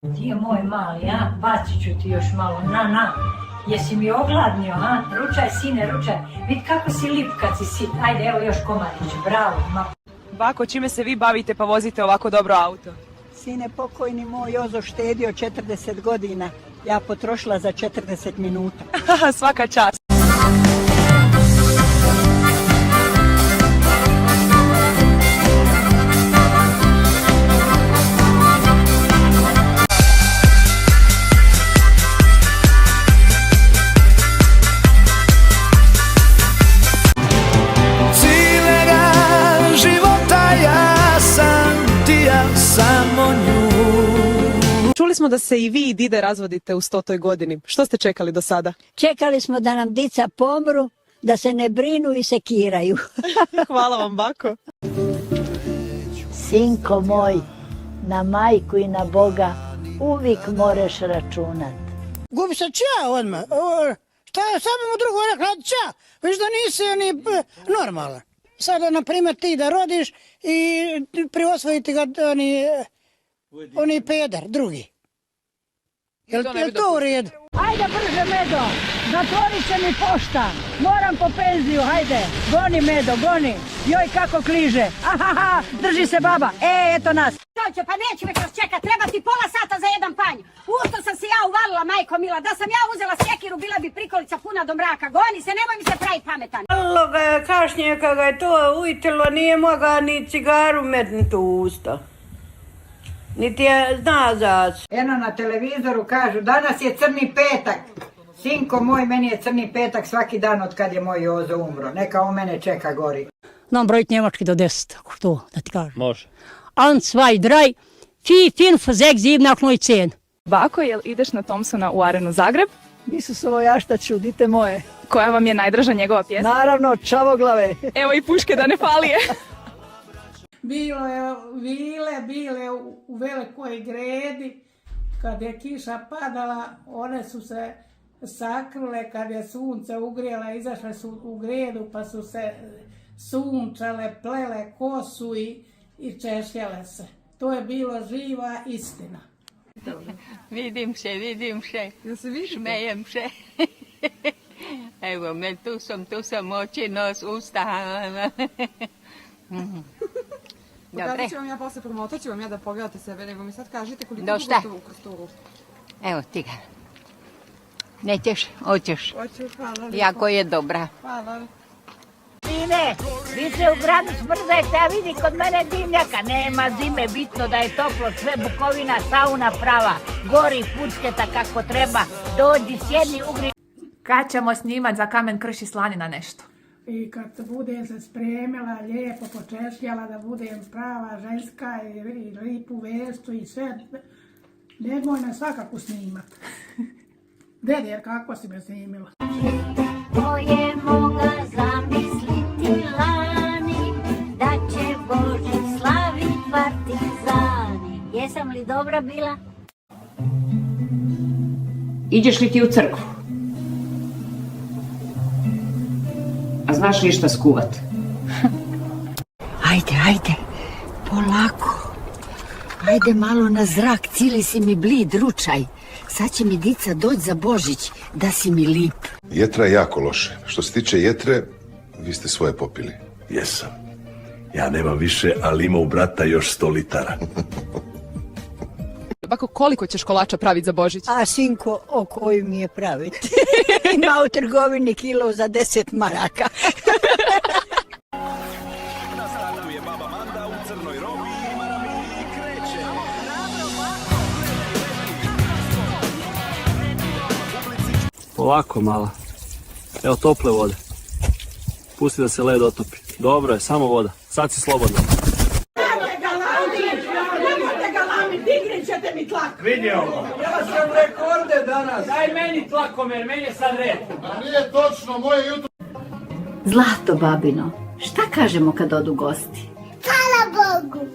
Ti je moj mali, a? Bacit ću ti još malo, na. Jesi mi ogladnio, a? Ručaj, sine, ručaj. Vidi kako si lip kad si sit. Ajde, evo još komadić, bravo. Bako, čime se vi bavite pa vozite ovako dobro auto? Sine pokojni moj Jozo štedio 40 godina. Ja potrošila za 40 minuta. Svaka čast. Čuli smo da se i vi i dide razvodite u 100. godini. Što ste čekali do sada? Čekali smo da nam dica pomru, da se ne brinu i sekiraju. Hvala vam, bako. Sinko moj, na majku i na Boga uvijek moraš računat. Gubi se ča odmah. Šta je samo drugo rekla ča? Viš da nisi normalan. Sada, na primjer, ti da rodiš i priosvojiti ga oni peder, drugi. Jel to u redu? Ajde brže, Medo, zatvorit će mi pošta. Moram po penziju, hajde. Goni, Medo, goni. Joj, kako kliže. Ahaha, drži se baba. Eto nas. Dođe, pa neću večeras čekat, treba ti pola sata za jedan panj. Usto sam se ja uvalila, majko mila, da sam ja uzela sjekiru, bila bi prikolica puna do mraka. Goni se, nemoj mi se praviti pametan. Malo ga je kašnije, kad ga je to ujutilo, nije mogao ni cigaru metnuti u usta. Niti je zna zac. Eno na televizoru kažu, danas je crni petak. Sinko moj, meni je crni petak svaki dan od kad je moj Jozo umro. Neka on mene čeka gori. Znam brojiti njemački do 10, ako što da ti kažem. Može. 1, 2, 3, 4, 5, 6, 7, 8, 9. Bako, jel ideš na Thompsona u Arenu Zagreb? Isusovo jaštaću, dite moje. Koja vam je najdraža njegova pjesma? Naravno, Čavoglave. Evo i puške da ne falije. Bilo je bile u velikoj gredi, kad je kiša padala, one su se sakrule, kad je sunce ugrijala, izašle su u gredu pa su se sunčale, plele kosu i češljale se. To je bilo živa istina. Vidim se, šmejem se. Evo me, tu sam oči, nos, usta. Pokazat ću vam ja posle, promotat ću vam ja da pogledate sebe, nego mi sad kažite koliko dugujete u Krsturu. Evo ti ga. Nećeš, hoćeš. Hoću, hvala. Jako je dobra. Hvala. Sine, vi se u gradu smrzajte, a vidi kod mene dimnjaka. Nema zime, bitno da je toplo, sve Bukovina, sauna prava. Gori, pucketa kako treba, dođi, sjedni, ugri. Kad ćemo snimat za Kamen Krš i Slanina nešto? I kad budem se spremila, lijepo počešljala, da budem prava ženska i lipu vestu i sve, nemoj me svakako snimat. Dede, kako si me snimila? To je moga zamisliti lani, da će Božić slavit partizani. Jesam li dobra bila? Ideš li ti u crkvu? A znaš li šta skuvat? Ajde, polako. Ajde malo na zrak, cijeli si mi blid, ručaj. Sad će mi dica doći za Božić, da si mi lip. Jetra je jako loše. Što se tiče jetre, vi ste svoje popili. Jesam. Ja nemam više, ali ima u brata još 100 litara. Bako, koliko ćeš kolača praviti za Božić? A sinko, o koju mi je praviti? Ima u trgovini kilo za 10 maraka. Polako mala. Evo tople vode. Pusti da se led otopi. Dobro je, samo voda. Sad si slobodna. Vidio. Ja sam rekorde danas. Daj meni tlakomer, meni je sad red. A nije točno, moje jutro... Zlato babino, šta kažemo kad odu gosti? Hvala Bogu.